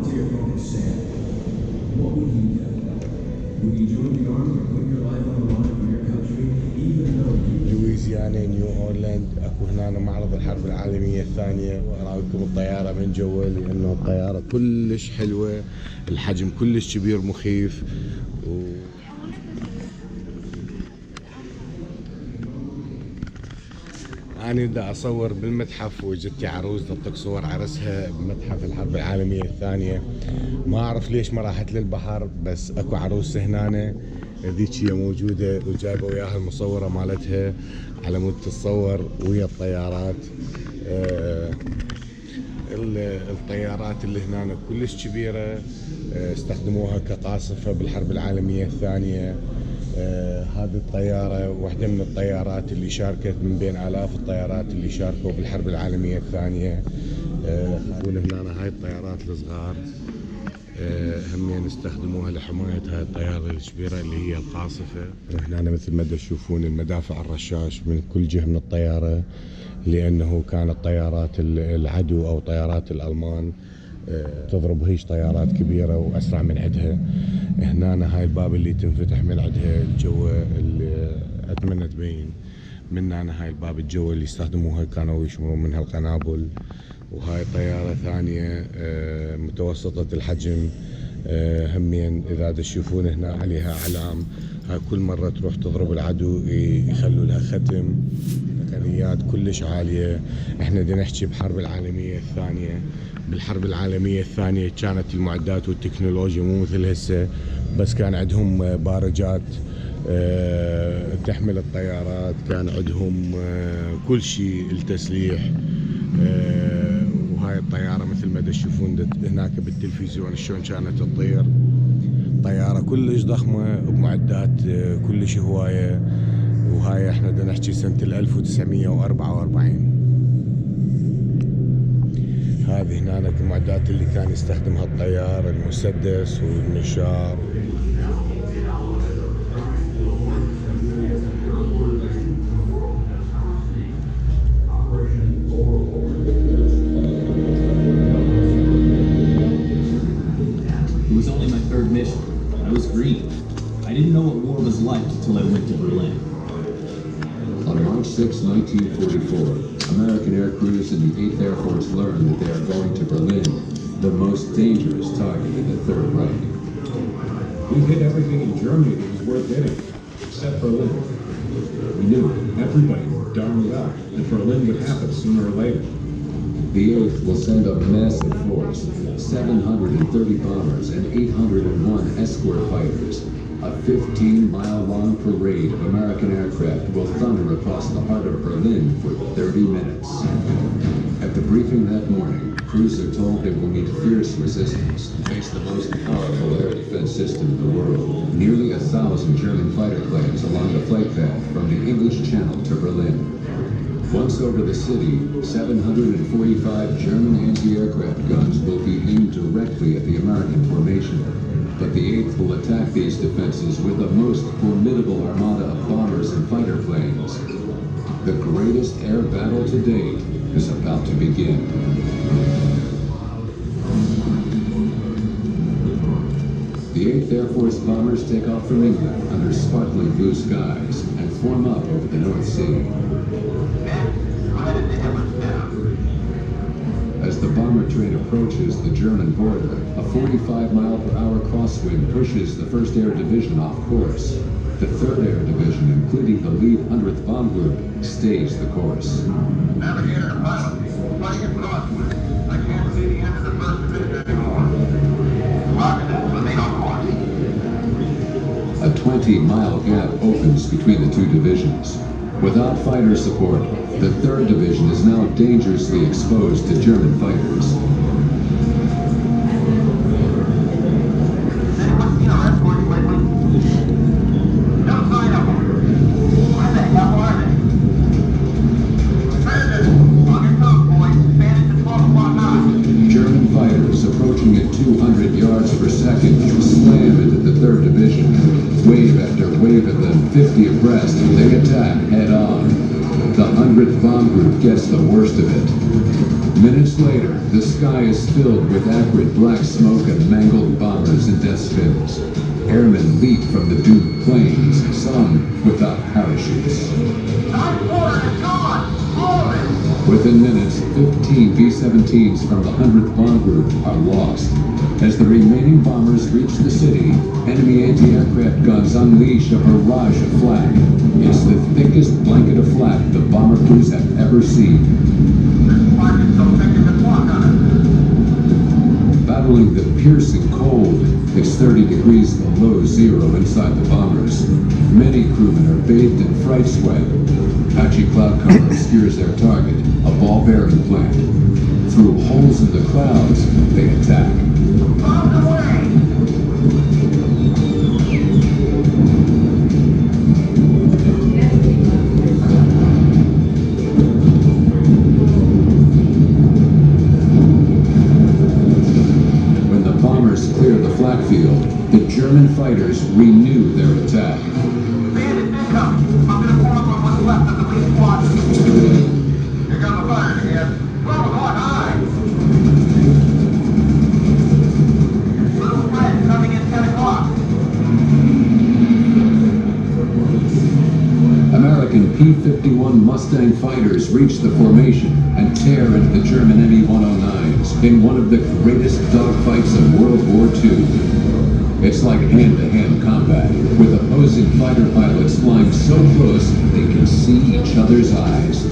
to your focus, Sam. What would you do? Would you join the army or put your life on the line for your country, even though you... لويزيانا نيو اورلاند اكو هنا معرض الحرب العالميه الثانيه، واراويكم الطياره من جوا لانه الطياره كلش حلوه، الحجم كلش كبير مخيف. أنا دا أصور بالمتحف، وجدتي عروس تعطيك صور عرسها بمتحف الحرب العالمية الثانية. ما أعرف ليش ما راحت للبحر، بس أكو عروس هنا ذيك هي موجودة وجايبة وياها المصورة مالتها على مود تتصور ويا الطيارات. الطيارات اللي هنا كلش كبيرة، استخدموها كقاصفة بالحرب العالمية الثانية. هذه الطيارة واحدة من الطيارات اللي شاركت من بين آلاف الطيارات اللي شاركوا بالحرب العالمية الثانية. هنا هاي الطيارات الصغار هم استخدموها لحماية هاي الطيارة الكبيرة اللي هي القاصفة. هنا مثل ما تشوفون المدافع الرشاش من كل جهة من الطيارة، لأنه كانت طيارات العدو أو طيارات الألمان تضرب هيش طيارات كبيرة وأسرع من عدها. هنا هاي الباب اللي تنفتح من عدها الجو اللي أتمنى تبين من هنا. هاي الباب الجو اللي استخدموها كانوا يشمرون منها القنابل. وهاي طيارة ثانية متوسطة الحجم، همين إذا تشوفون هنا عليها علام. هاي كل مرة تروح تضرب العدو يخلوا لها ختم، تقنيات كلش عالية. احنا بدنا نحكي بحرب العالمية الثانية. بالحرب العالمية الثانية كانت المعدات والتكنولوجيا مو مثل هسه، بس كان عندهم بارجات تحمل الطيارات، كان عندهم كل شيء التسليح. وهاي الطيارة مثل ما تشوفون هناك بالتلفزيون شلون كانت تطير، طيارة كلش ضخمة بمعدات كلش هواية. وهاي احنا بدنا نحكي سنة 1944. هذه هناك المعدات اللي كان يستخدمها الطيار، المسدس والمنشار. It was only my third mission. I was green. I didn't know what war was like until I went to Berlin. On March 6, 1944, American air crews in the 8th Air Force learned that they are going to Berlin, the most dangerous target in the Third Reich. We hit everything in Germany that was worth hitting, except Berlin. We knew, everybody darn well, that Berlin would happen sooner or later. The 8th will send a massive force, 730 bombers and 801 escort fighters. A 15-mile-long parade of American aircraft will thunder across the heart of Berlin for 30 minutes. At the briefing that morning, crews are told they will meet fierce resistance and face the most powerful air defense system in the world. Nearly 1,000 German fighter planes along the flight path from the English Channel to Berlin. Once over the city, 745 German anti-aircraft guns will be aimed directly at the American formation. But the 8th will attack these defenses with the most formidable armada of bombers and fighter planes. The greatest air battle to date is about to begin. The 8th Air Force bombers take off from England under sparkling blue skies and form up over the North Sea. As the bomber train approaches the German border, a 45-mile-per-hour crosswind pushes the 1st Air Division off course. The 3rd Air Division, including the lead 100th Bomb Group, stays the course. Navigator, pilot, flying at crosswind. I can't see the end of the 1st Division anymore. Roger that, remain on course. A 20-mile gap opens between the two divisions. Without fighter support, the 3rd Division is now dangerously exposed to German fighters. Anyone seen our escorts lately? No sign of them. Where the hell are they? President, on your toes, boys. Fan it to 12 o'clock now. German fighters approaching at 200 yards per second slam into the 3rd Division. Wave after wave of them, 50 abreast, they attack head on. The 100th bomb group gets the worst of it. Minutes later, the sky is filled with acrid black smoke and mangled bombers and death spins. Airmen leap from the doomed planes, some without parachutes. Within minutes, 15 B-17s from the 100th Bomb Group are lost. As the remaining bombers reach the city, enemy anti-aircraft guns unleash a barrage of flak. It's the thickest blanket of flak the bomber crews have ever seen. Battling the piercing cold, it's 30 degrees below zero inside the bombers. Many crewmen are bathed in fright sweat. Patchy cloud cover obscures their target, a ball bearing plant. Through holes in the clouds, they attack. When the bombers clear the flak field, the German fighters renew their attack. Bandits incoming. I'm gonna form up on what's left of the lead squad. Here comes the fire again. 12 o'clock high. Little Fred coming in 10 o'clock. American P-51 Mustang fighters reach the formation and tear into the German Me-109s in one of the greatest dogfights of World War II. It's like hand-to-hand combat, with opposing fighter pilots flying so close they can see each other's eyes.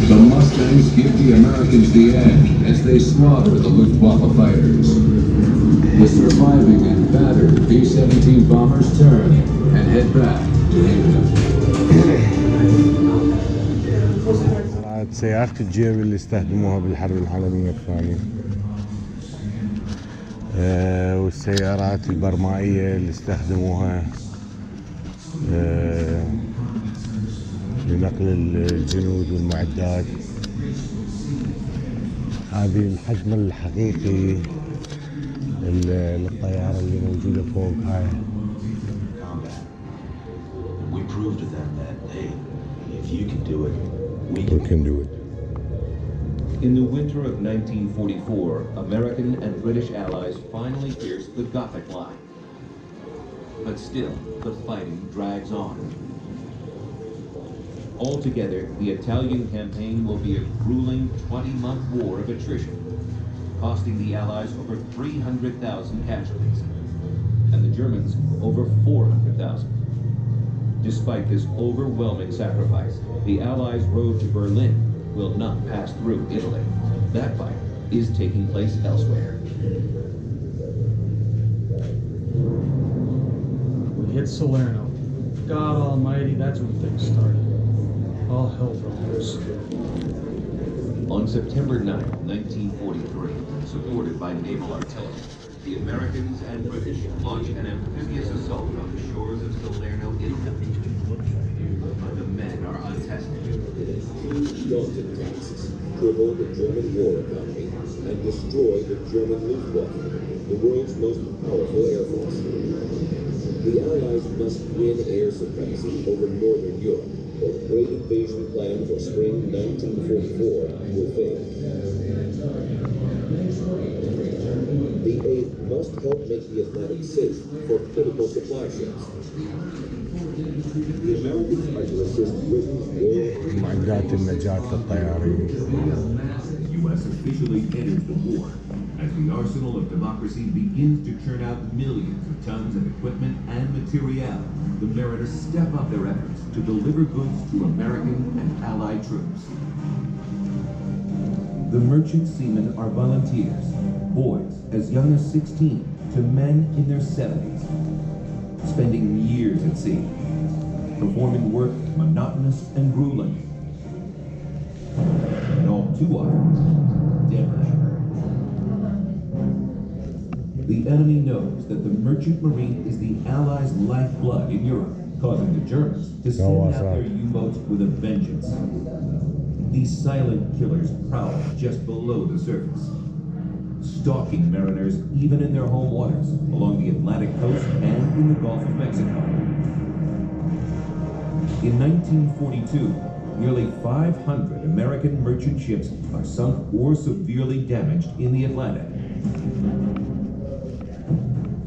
The Mustangs give the Americans the edge as they slaughter the Luftwaffe fighters. The surviving and battered B-17 bombers turn and head back to England. سيارة الجيش اللي استخدموها بالحرب العالمية الثانية، والسيارات البرمائية اللي استخدموها لنقل الجنود والمعدات. هذه الحجم الحقيقي للطيارة اللي موجودة فوق هاي. We proved to them that, hey, if you can do it, we can do it. In the winter of 1944, American and British allies finally pierced the Gothic line. But still, the fighting drags on. Altogether, the Italian campaign will be a grueling 20-month war of attrition, costing the Allies over 300,000 casualties, and the Germans over 400,000. Despite this overwhelming sacrifice, the Allies' road to Berlin will not pass through Italy. That fight is taking place elsewhere. We hit Salerno. God almighty, that's when things started. All hell broke loose. On September 9, 1943, supported by naval artillery, the Americans and British launched an amphibious assault on the shores of Salerno, Italy. But the men are untested. Daunting tasks: cripple the German war economy and destroy the German Luftwaffe, the world's most powerful air force. The Allies must win air supremacy over Northern Europe, or the great invasion plan for spring 1944 will fail. The 8th must help make the Atlantic safe for critical supply ships. The Americans are to assist Britain's war. معدات النجاة للطيارين. The U.S. officially enters the war as the arsenal of democracy begins to churn out millions of tons of equipment and materiel. The mariners step up their efforts to deliver goods to American and Allied troops. The merchant seamen are volunteers, boys as young as 16 to men in their 70s, spending years at sea, performing work monotonous and grueling, and all too often, deadly. The enemy knows that the merchant marine is the Allies' lifeblood in Europe, causing the Germans to send out their U-boats with a vengeance. These silent killers prowl just below the surface, stalking mariners even in their home waters, along the Atlantic coast and in the Gulf of Mexico. In 1942, nearly 500 American merchant ships are sunk or severely damaged in the Atlantic.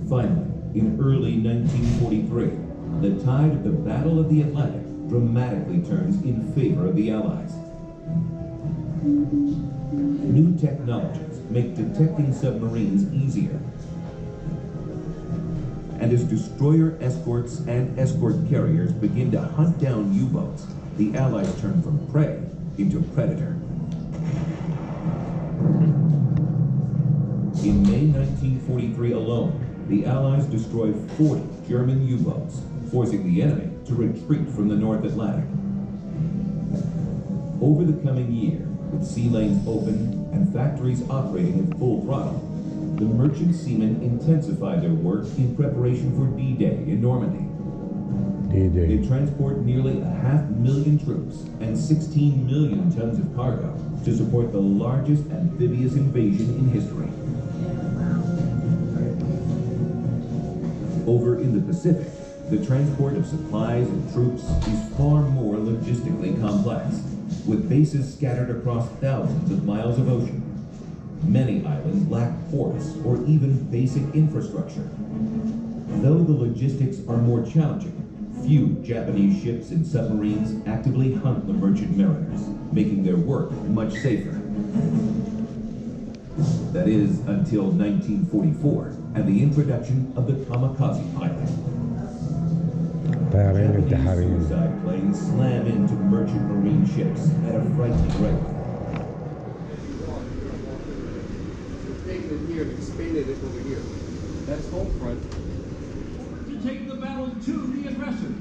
Finally, in early 1943, the tide of the Battle of the Atlantic dramatically turns in favor of the Allies. New technologies make detecting submarines easier. And as destroyer escorts and escort carriers begin to hunt down U-boats, the Allies turn from prey into predator. In May 1943 alone, the Allies destroy 40 German U-boats, forcing the enemy to retreat from the North Atlantic. Over the coming year, with sea lanes open and factories operating at full throttle, the merchant seamen intensify their work in preparation for D-Day in Normandy. D-Day. They transport nearly 500,000 troops and 16 million tons of cargo to support the largest amphibious invasion in history. Over in the Pacific, the transport of supplies and troops is far more logistically complex, with bases scattered across thousands of miles of ocean. Many islands lack ports or even basic infrastructure. Though the logistics are more challenging, few Japanese ships and submarines actively hunt the merchant mariners, making their work much safer. That is, until 1944 and the introduction of the kamikaze pilot. Japanese suicide planes slam into merchant marine ships at a frightening rate. Taking it here and expanded it over here. That's home front. To take the battle to the aggressors.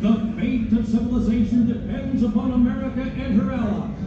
The fate of civilization depends upon America and her allies.